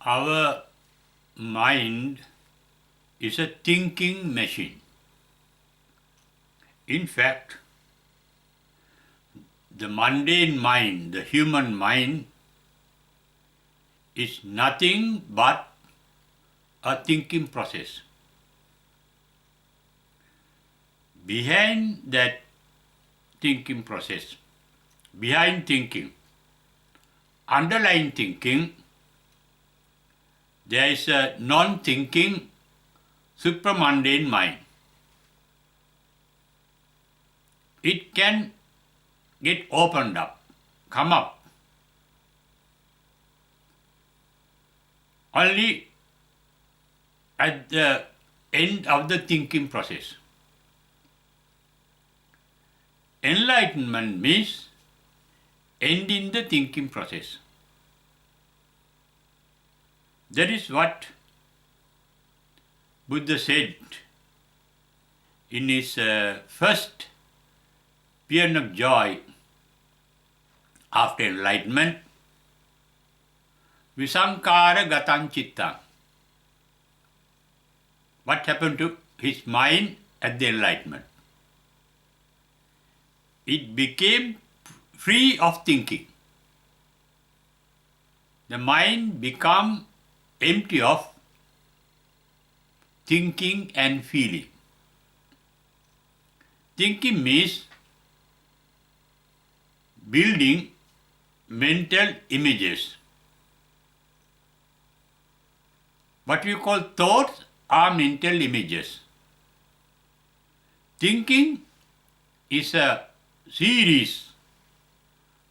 Our mind is a thinking machine. In fact, the mundane mind, the human mind, is nothing but a thinking process. Behind that thinking process, behind thinking, underlying thinking, there is a non-thinking, supra-mundane mind. It can get opened up, come up, only at the end of the thinking process. Enlightenment means ending the thinking process. That is what Buddha said in his first paean of joy after enlightenment, Visankara Gatan Chitta. What happened to his mind at the enlightenment? It became free of thinking. The mind became empty of thinking and feeling. Thinking means building mental images. What we call thoughts are mental images. Thinking is a series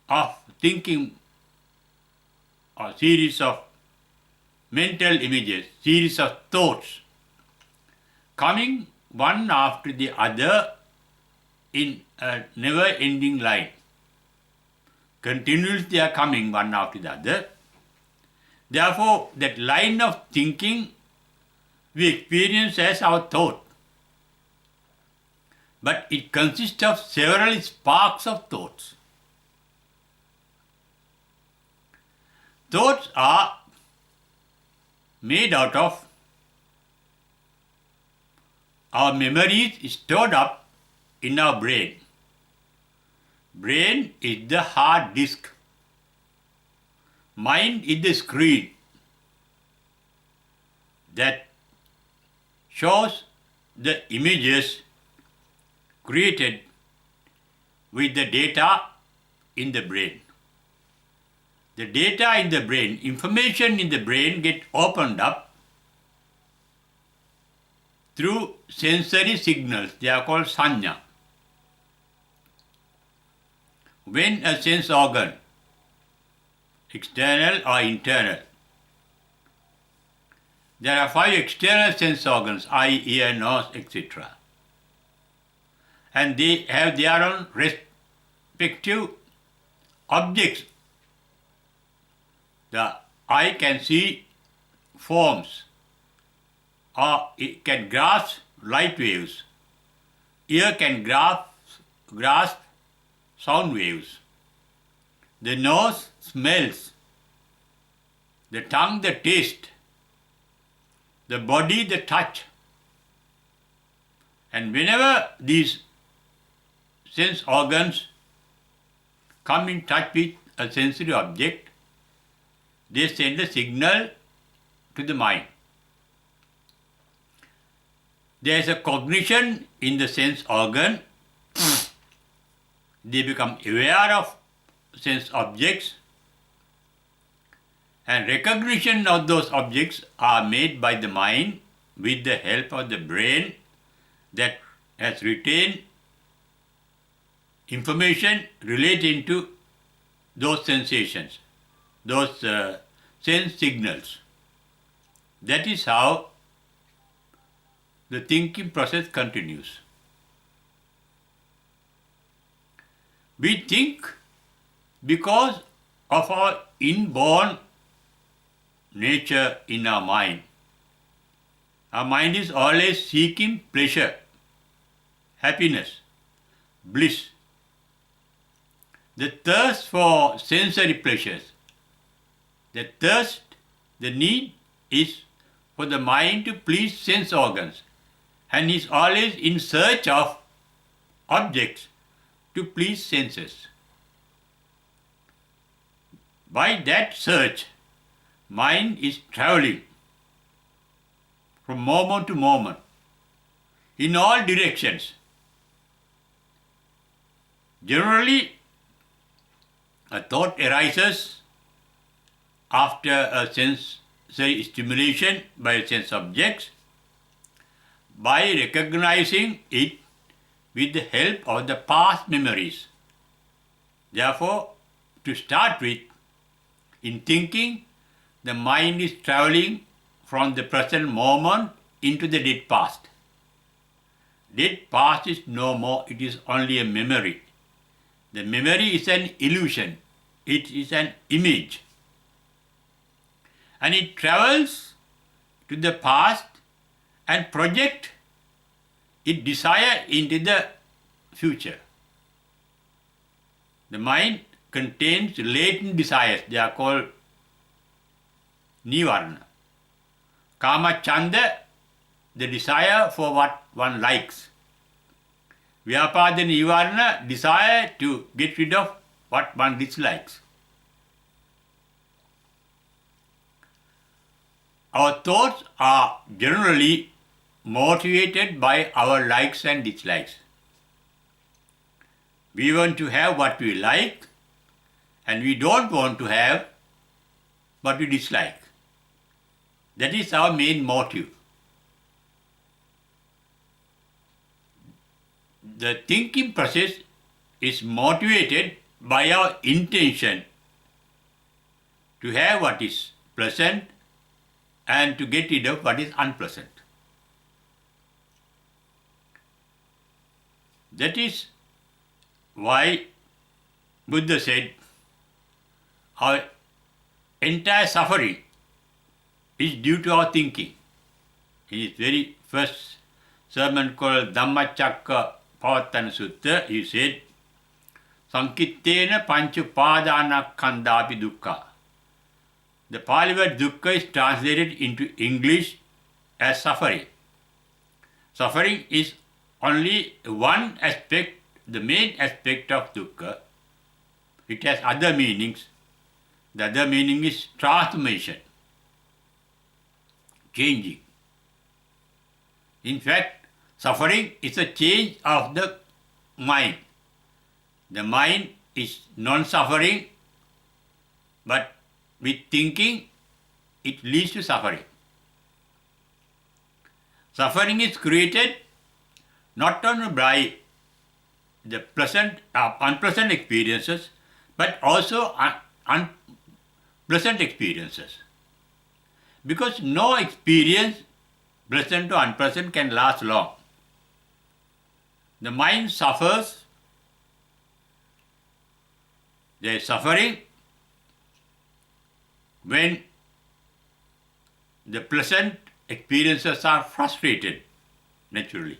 of thinking, or series of mental images, series of thoughts coming one after the other in a never-ending line. Continuously they are coming one after the other. Therefore, that line of thinking we experience as our thought. But it consists of several sparks of thoughts. Thoughts are made out of our memories stored up in our brain. Brain is the hard disk. Mind is the screen that shows the images created with the data in the brain. The data in the brain, information in the brain get opened up through sensory signals. They are called sanya. When a sense organ, external or internal, there are 5 external sense organs, eye, ear, nose, etc. And they have their own respective objects. The eye can see forms, or it can grasp light waves. Ear can grasp sound waves. The nose smells. The tongue the taste. The body the touch. And whenever these sense organs come in touch with a sensory object, they send a signal to the mind. There is a cognition in the sense organ. They become aware of sense objects, and recognition of those objects are made by the mind with the help of the brain that has retained information relating to those sensations, those sense signals. That is how the thinking process continues. We think because of our inborn nature in our mind. Our mind is always seeking pleasure, happiness, bliss. The thirst for sensory pleasures, the thirst The need is for the mind to please sense organs and is always in search of objects to please senses. By that search, mind is traveling from moment to moment in all directions. Generally, a thought arises after a sensory stimulation by sense objects. By recognizing it with the help of the past memories. Therefore, to start with, in thinking, the mind is traveling from the present moment into the dead past. Dead past is no more, it is only a memory. The memory is an illusion, it is an image. And it travels to the past and project its desire into the future. The mind contains latent desires, they are called nivarana. Kama chanda, the desire for what one likes. Vyapada nivarana, desire to get rid of what one dislikes. Our thoughts are generally motivated by our likes and dislikes. We want to have what we like and we don't want to have what we dislike. That is our main motive. The thinking process is motivated by our intention to have what is pleasant and to get rid of what is unpleasant. That is why Buddha said our entire suffering is due to our thinking. In his very first sermon called Dhammacakka Pavattana Sutta, he said, Sankittena Panchupadanakkhandhapi dukkha. The Pali word dukkha is translated into English as suffering. Suffering is only one aspect, the main aspect of dukkha. It has other meanings. The other meaning is transformation, changing. In fact, suffering is a change of the mind. The mind is non-suffering, but with thinking, it leads to suffering. Suffering is created not only by the pleasant, unpleasant experiences, but also unpleasant experiences. Because no experience, pleasant or unpleasant, can last long. The mind suffers, there is suffering when the pleasant experiences are frustrated, naturally.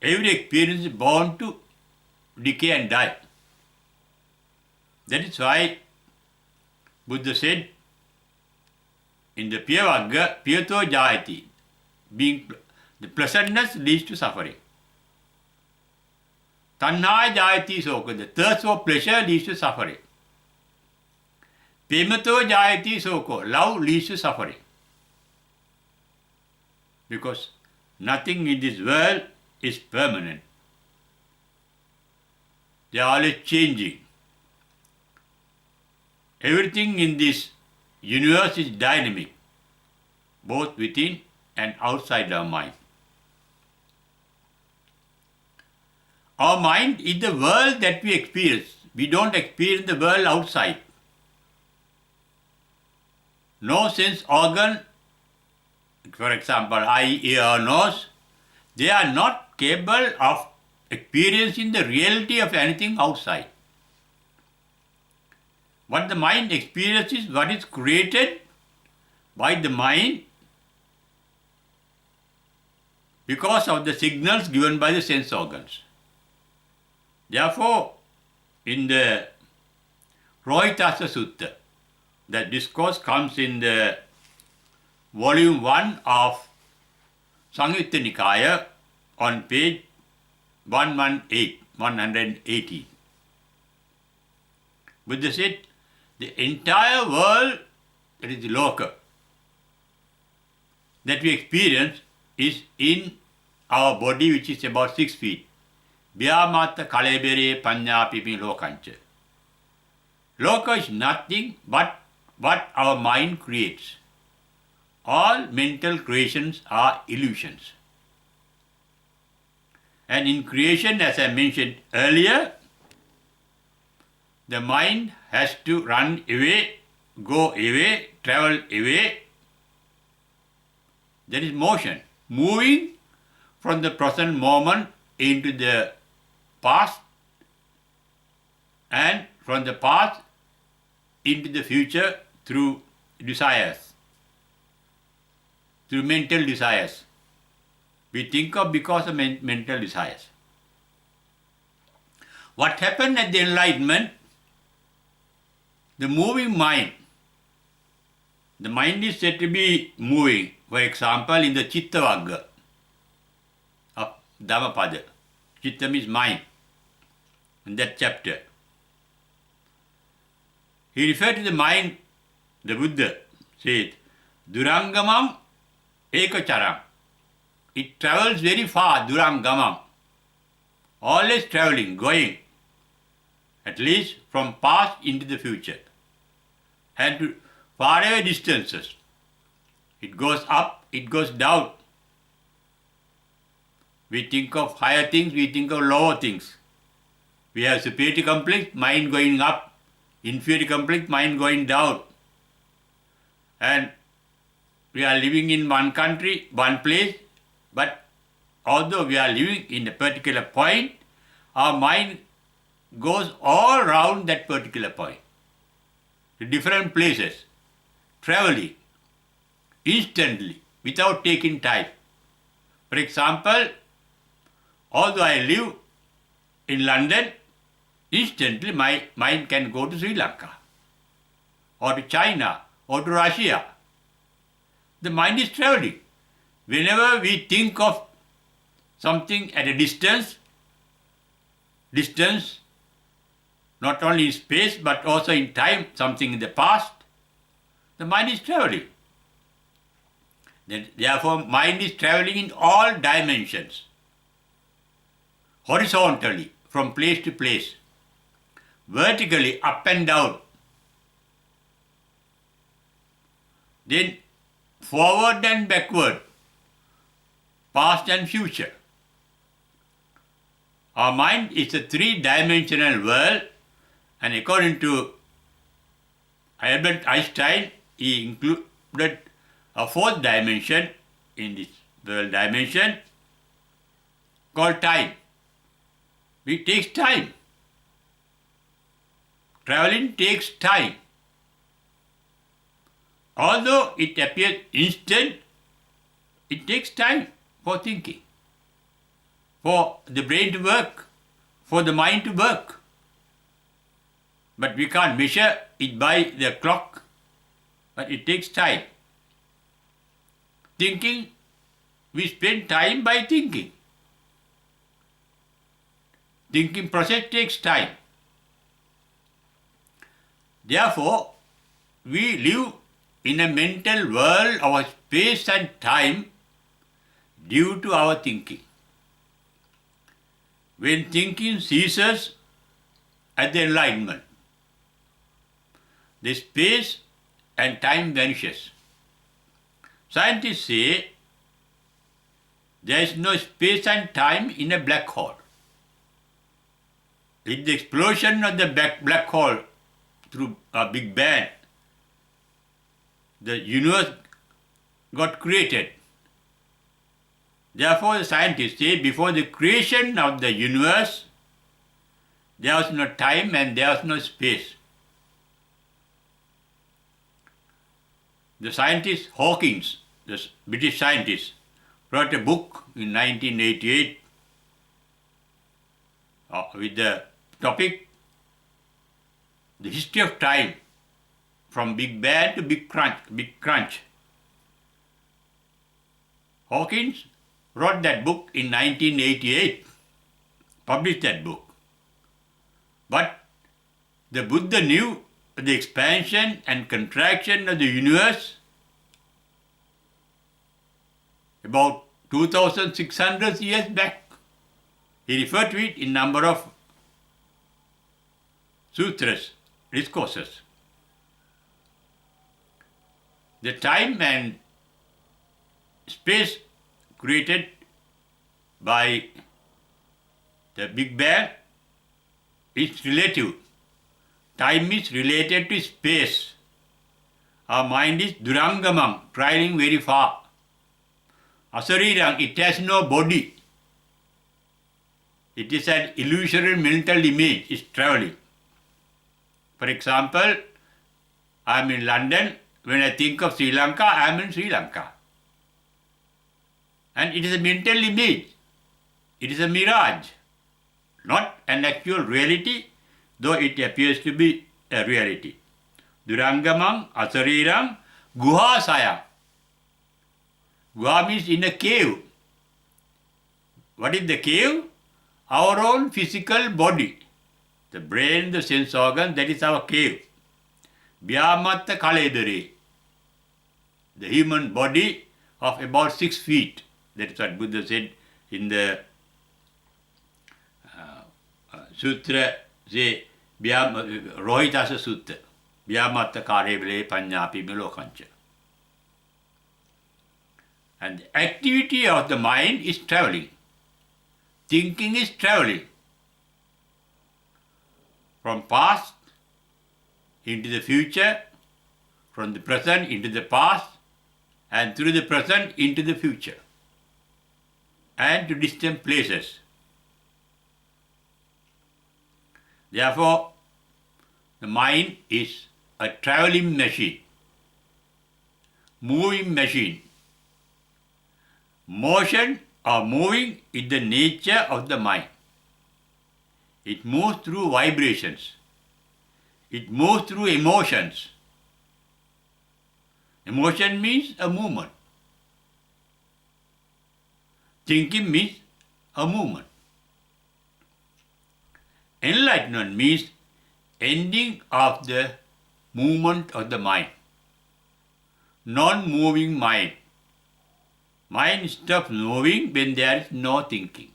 Every experience is bound to decay and die. That is why Buddha said in the Piyavagga, Piyato Jayati, being the pleasantness leads to suffering. Tanhaya Jayati Soka, the thirst for pleasure leads to suffering. Premato Jayati Soko, love leads to suffering. Because nothing in this world is permanent. They are always changing. Everything in this universe is dynamic, both within and outside our mind. Our mind is the world that we experience. We don't experience the world outside. No sense organ, for example, eye, ear, or nose, they are not capable of experiencing the reality of anything outside. What the mind experiences, what is created by the mind because of the signals given by the sense organs. Therefore, in the Rohitassa Sutta, the discourse comes in the volume 1 of Samyutta Nikaya on page 118. Buddha said, the entire world, that is the loka, that we experience is in our body, which is about 6 feet. Vyamata kalebere panyapipi lokancha. Loka is nothing but what our mind creates. All mental creations are illusions. And in creation, as I mentioned earlier, the mind has to run away, go away, travel away. There is motion, moving from the present moment into the past, and from the past into the future through desires, through mental desires. We think of because of mental desires. What happened at the Enlightenment? The moving mind. The mind is said to be moving. For example, in the Chitta Vagga of Dhammapada. Chitta means mind. In that chapter, he referred to the mind, the Buddha said, Durangamam Ekacharam. It travels very far, Durangamam. Always traveling, going, at least from past into the future, and to faraway distances. It goes up, it goes down. We think of higher things, we think of lower things. We have superiority complex, mind going up, inferiority complex, mind going down. And we are living in one country, one place, but although we are living in a particular point, our mind goes all around that particular point, to different places, traveling, instantly, without taking time. For example, although I live in London, instantly my mind can go to Sri Lanka, or to China, or to Russia. The mind is traveling. Whenever we think of something at a distance not only in space but also in time, something in the past, the mind is traveling. Therefore, mind is traveling in all dimensions, horizontally, from place to place, vertically, up and down, then forward and backward, past and future. Our mind is a three-dimensional world, and according to Albert Einstein, he included a fourth dimension in this world dimension called time. It takes time. Traveling takes time. Although it appears instant, it takes time for thinking, for the brain to work, for the mind to work. But we can't measure it by the clock, but it takes time. Thinking, we spend time by thinking. Thinking process takes time. Therefore, we live in a mental world of space and time due to our thinking. When thinking ceases at the Enlightenment, the space and time vanishes. Scientists say there is no space and time in a black hole. With the explosion of the black hole through a Big Bang, the universe got created. Therefore, the scientists say before the creation of the universe, there was no time and there was no space. The scientist Hawkins, the British scientist, wrote a book in 1988 with the topic, The History of Time, from Big Bang to Big Crunch. Hawkins wrote that book in 1988, published that book. But the Buddha knew the expansion and contraction of the universe about 2600 years back. He referred to it in number of sutras, discourses. The time and space created by the Big Bang is relative. Time is related to space. Our mind is durangamam, traveling very far. Asarirang, it has no body. It is an illusory mental image, it's traveling. For example, I am in London. When I think of Sri Lanka, I am in Sri Lanka. And it is a mental image. It is a mirage, not an actual reality, though it appears to be a reality. Durangamam, asarirang, guhasaya. Guha means in a cave. What is the cave? Our own physical body. The brain, the sense organ, that is our cave. Vyamatta kaledare. The human body of about 6 feet. That is what Buddha said in the Sutra, say, Rohitasa Sutta. Vyamatta kaledare panyapi milokancha. And the activity of the mind is traveling. Thinking is traveling. From past into the future, from the present into the past, and through the present into the future, and to distant places. Therefore, the mind is a traveling machine, moving machine. Motion or moving is the nature of the mind. It moves through vibrations. It moves through emotions. Emotion means a movement. Thinking means a movement. Enlightenment means ending of the movement of the mind. Non-moving mind. Mind stops moving when there is no thinking.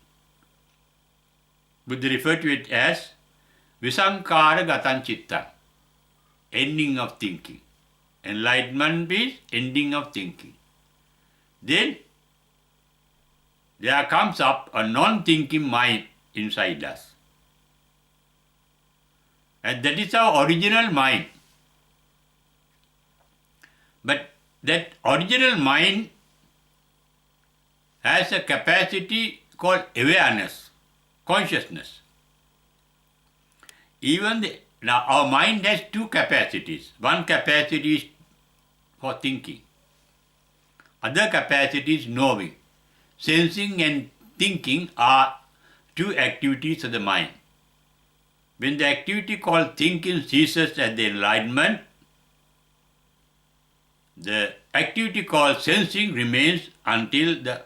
Buddha referred to it as visankara gatan chitta, ending of thinking. Enlightenment means ending of thinking. Then there comes up a non-thinking mind inside us. And that is our original mind. But that original mind has a capacity called awareness, consciousness. Now our mind has two capacities. One capacity is for thinking. Other capacity is knowing. Sensing and thinking are two activities of the mind. When the activity called thinking ceases at the enlightenment, the activity called sensing remains until the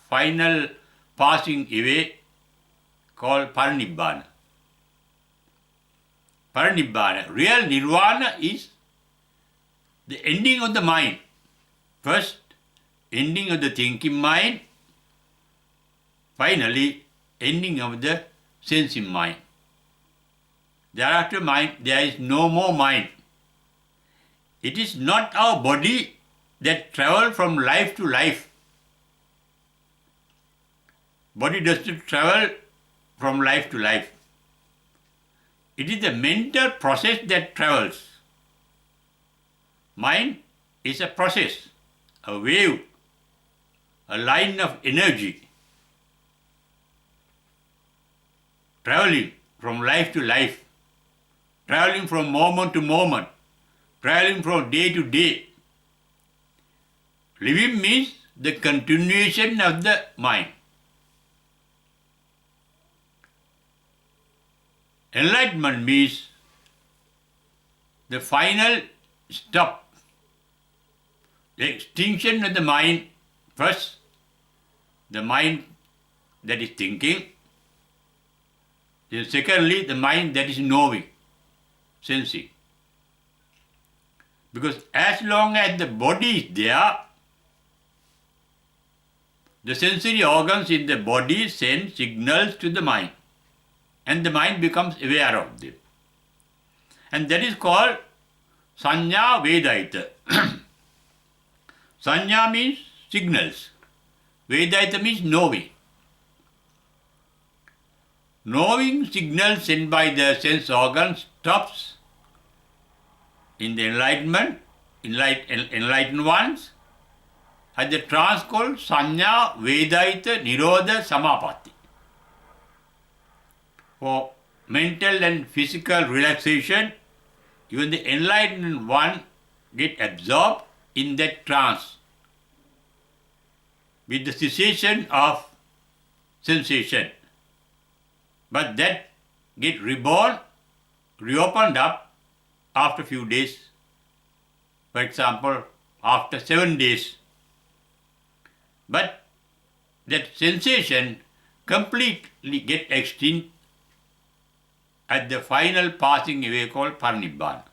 final passing away called parinibbana. Parinibbana, real nirvana is the ending of the mind. First, ending of the thinking mind. Finally, ending of the sensing mind. Thereafter mind, there is no more mind. It is not our body that travels from life to life. Body does not travel from life to life. It is the mental process that travels. Mind is a process, a wave, a line of energy, traveling from life to life, traveling from moment to moment, traveling from day to day. Living means the continuation of the mind. Enlightenment means the final stop, the extinction of the mind first the mind that is thinking. Then secondly, the mind that is knowing, sensing. Because as long as the body is there, the sensory organs in the body send signals to the mind, and the mind becomes aware of them. And that is called Sanya Vedaita. Sanya means signals. Vedaita means knowing. Knowing signals sent by the sense organs stops in the enlightened ones at the trance called Sanya Vedaita Nirodha Samapatti. For mental and physical relaxation, even the enlightened one get absorbed in that trance with the cessation of sensation. But that get reopened up after a few days. For example, after 7 days. But that sensation completely get extinct at the final passing away called Parinibbana.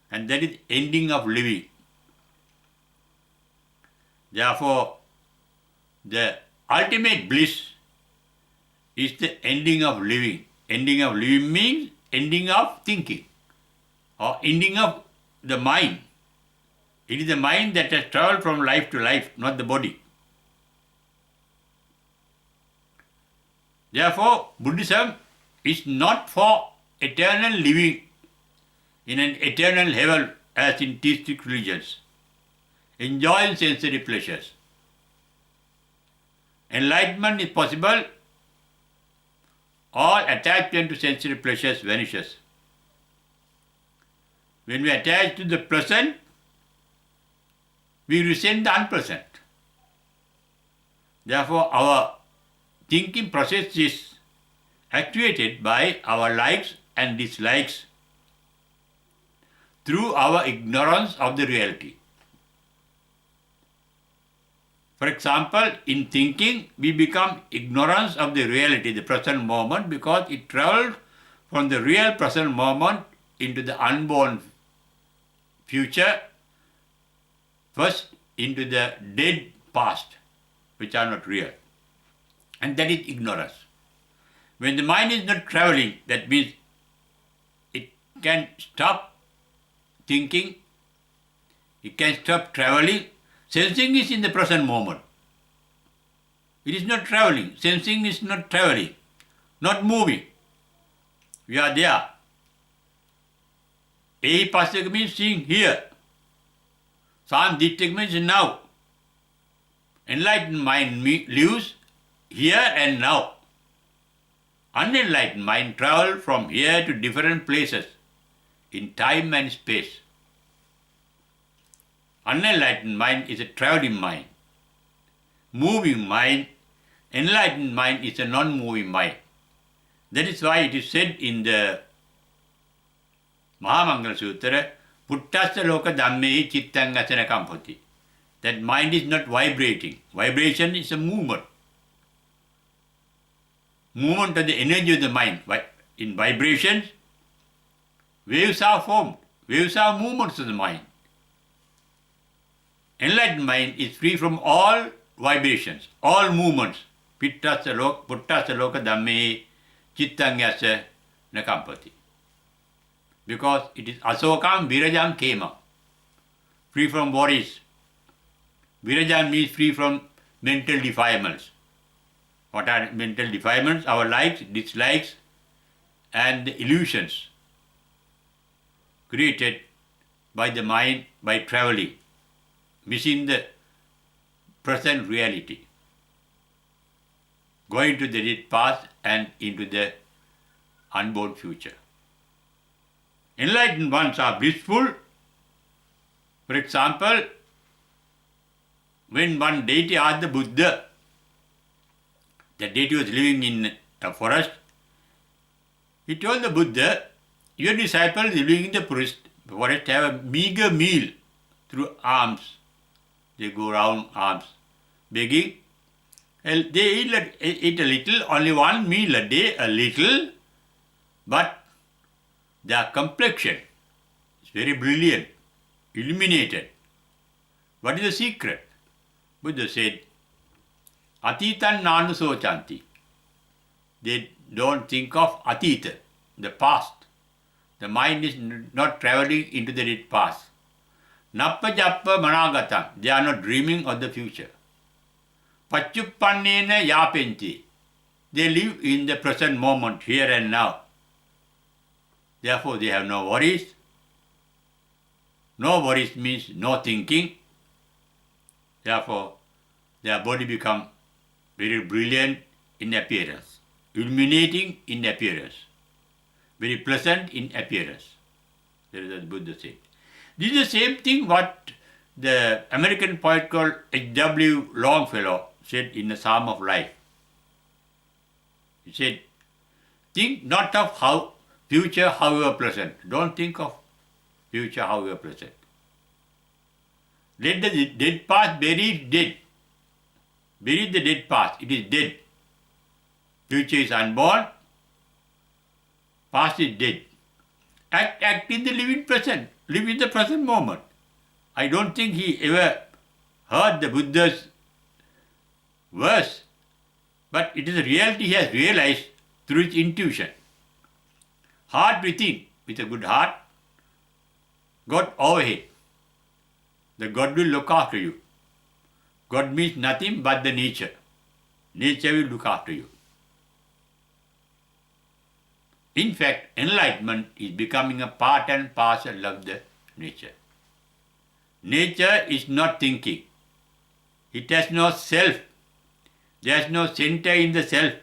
And that is ending of living. Therefore, the ultimate bliss is the ending of living. Ending of living means ending of thinking or ending of the mind. It is the mind that has traveled from life to life, not the body. Therefore, Buddhism is not for eternal living in an eternal heaven as in theistic religions, enjoying sensory pleasures. Enlightenment is possible. All attachment to sensory pleasures vanishes. When we attach to the present, we resent the unpleasant. Therefore, our thinking process is actuated by our likes and dislikes through our ignorance of the reality. For example, in thinking, we become ignorance of the reality, the present moment, because it travels from the real present moment into the unborn future, first into the dead past, which are not real. And that is ignorance. When the mind is not traveling, that means it can stop thinking, it can stop traveling. Sensing is in the present moment. It is not traveling. Sensing is not traveling, not moving. We are there. Ehi means seeing here. Samdittik means now. Enlightened mind lives here and now. Unenlightened mind travels from here to different places in time and space. Unenlightened mind is a traveling mind. Moving mind, enlightened mind is a non-moving mind. That is why it is said in the Mahamangala Sutra, Puttasa loka dhamme chittang asanakam photi. That mind is not vibrating. Vibration is a movement. Movement of the energy of the mind. In vibrations, waves are formed. Waves are movements of the mind. Enlightened mind is free from all vibrations, all movements. Puttasa loka dhamme chittang asa nakampati. Because it is asokam virajam kema, free from worries. Virajam means free from mental defilements. What are mental defilements? Our likes, dislikes, and the illusions created by the mind by traveling, missing the present reality, going to the dead past and into the unborn future. Enlightened ones are blissful. For example, when one deity asked the Buddha, the deity was living in a forest, he told the Buddha, your disciples living in the forest have a meager meal through alms. They go round alms, begging, They eat a little, only one meal a day, a little, but their complexion is very brilliant, illuminated. What is the secret? Buddha said, Atitan nanu sochanti. They don't think of atita, the past. The mind is not traveling into the dead past. Nappa jappa managatan. They are not dreaming of the future. Pachuppannena yapenti. They live in the present moment, here and now. Therefore, they have no worries. No worries means no thinking. Therefore, their body becomes very brilliant in appearance, illuminating in appearance, very pleasant in appearance. That is what the Buddha said. This is the same thing what the American poet called H.W. Longfellow said in the Psalm of Life. He said, think not of how future however pleasant. Don't think of future however pleasant. Let the dead past bury it dead. Bury the dead past. It is dead. Future is unborn. Past is dead. Act in the living present. Live in the present moment. I don't think he ever heard the Buddha's verse, but it is a reality he has realized through his intuition. Heart within, with a good heart, God overhead. The God will look after you. God means nothing but the nature. Nature will look after you. In fact, enlightenment is becoming a part and parcel of the nature. Nature is not thinking. It has no self. There is no center in the self.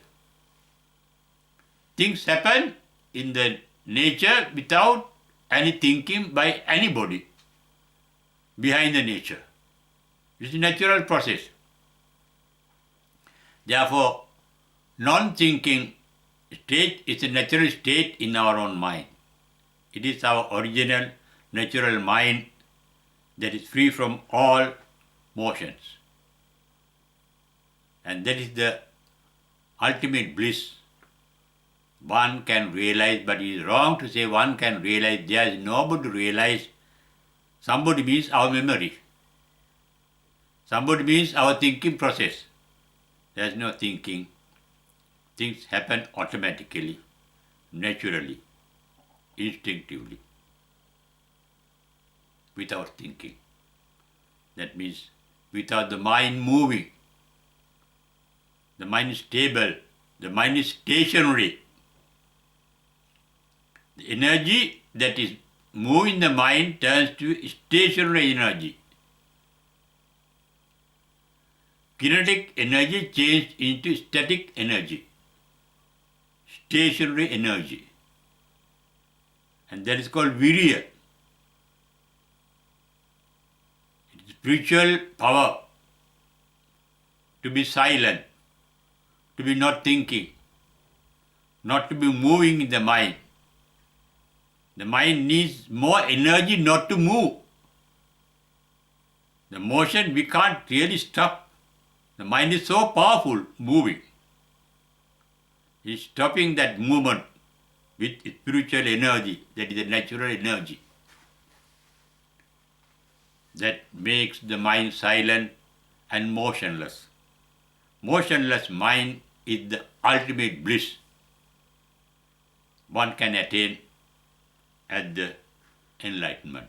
Things happen in the nature without any thinking by anybody behind the nature. It is a natural process. Therefore, non-thinking state is a natural state in our own mind. It is our original natural mind that is free from all motions. And that is the ultimate bliss one can realize, but it is wrong to say one can realize. There is nobody to realize. Somebody means our memory. Somebody means our thinking process. There is no thinking. Things happen automatically, naturally, instinctively, without thinking. That means without the mind moving. The mind is stable. The mind is stationary. The energy that is moving the mind turns to stationary energy. Kinetic energy changed into static energy. Stationary energy. And that is called virya. It is spiritual power to be silent, to be not thinking, not to be moving in the mind. The mind needs more energy not to move. The motion we can't really stop. The mind is so powerful, moving. It's stopping that movement with spiritual energy, that is the natural energy, that makes the mind silent and motionless. Motionless mind is the ultimate bliss one can attain at the enlightenment.